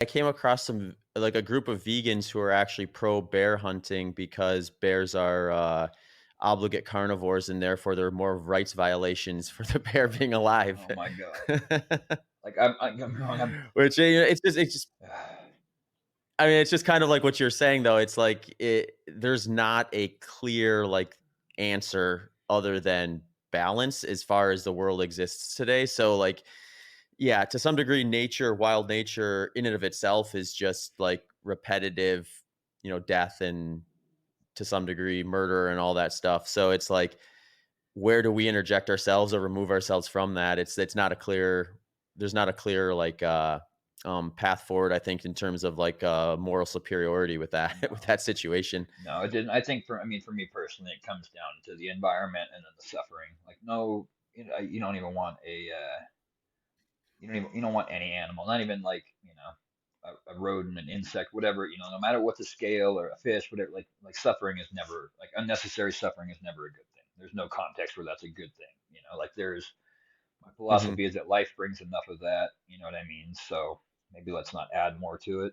I came across some like a group of vegans who are actually pro bear hunting because bears are obligate carnivores and therefore there are more rights violations for the bear being alive. Oh my god. Like, I'm going, Which it's just I mean it's just kind of like what you're saying though. It's like there's not a clear like answer other than balance as far as the world exists today. So like yeah, to some degree, wild nature in and of itself is just like repetitive, death and to some degree murder and all that stuff. So it's like, where do we interject ourselves or remove ourselves from that? It's not a clear, there's not a clear like path forward, I think, in terms of like moral superiority with that with no. that situation. No, it didn't. I think I mean, for me personally, it comes down to the environment and then the suffering. Like, no, you don't even want you don't want any animal, not even like, a rodent, an insect, whatever, no matter what the scale or a fish, whatever, like suffering is never, like unnecessary suffering is never a good thing. There's no context where that's a good thing, like my Hmm. philosophy is that life brings enough of that, you know what I mean? So maybe let's not add more to it.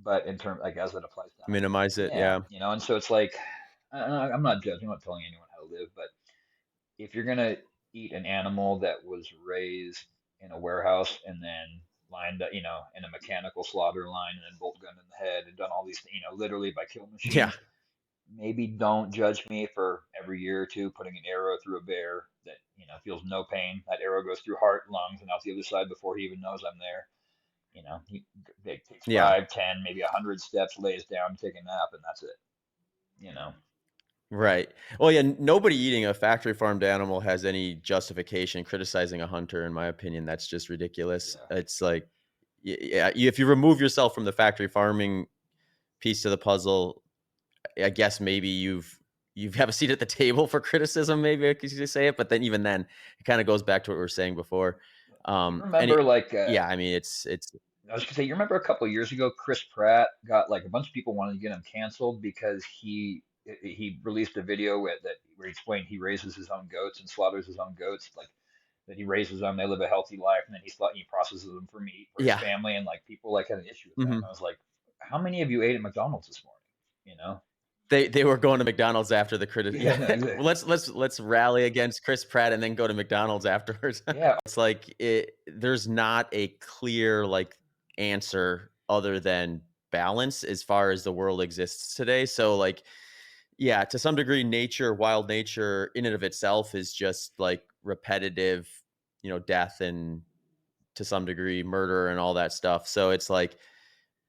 But in terms, like, as it applies to hunting, Minimize it. yeah, Yeah. and so it's like, I'm not judging, I'm not telling anyone how to live, but if you're gonna eat an animal that was raised in a warehouse and then lined up, in a mechanical slaughter line and then bolt gunned in the head and done all these, literally by kill Yeah. machines, maybe don't judge me for every year or two putting an arrow through a bear that, feels no pain. That arrow goes through heart, lungs, and out the other side before he even knows I'm there. He takes Yeah. 5, 10, maybe 100 steps, lays down, take a nap, and that's it. You know, Right. Well, yeah, nobody eating a factory farmed animal has any justification criticizing a hunter, in my opinion. That's just ridiculous. yeah. It's like, yeah, if you remove yourself from the factory farming piece to the puzzle, I guess maybe you have a seat at the table for criticism, maybe I could say it. But then even then, it kind of goes back to what we were saying before. You And it, remember like yeah, I mean, it's I was gonna say, you remember a couple of years ago, Chris Pratt got like a bunch of people wanted to get him canceled because he released a video where he explained he raises his own goats and slaughters his own goats, like that he raises them, they live a healthy life, and then he processes them for meat for his yeah. family, and like people like had an issue with that, and I Mhm. was like, how many of you ate at McDonald's this morning? You know? They were going to McDonald's after the Yeah, yeah. no, Well, exactly. let's rally against Chris Pratt and then go to McDonald's afterwards. Yeah, It's like there's not a clear, like, answer other than balance as far as the world exists today. So, like, yeah, to some degree, wild nature in and of itself is just, like, repetitive, death and to some degree, murder and all that stuff. So it's like,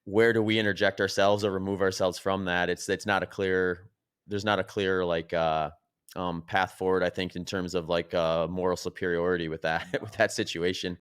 where do we interject ourselves or remove ourselves from that? It's not a clear, there's not a clear like path forward, I think, in terms of like moral superiority with that with no. that situation.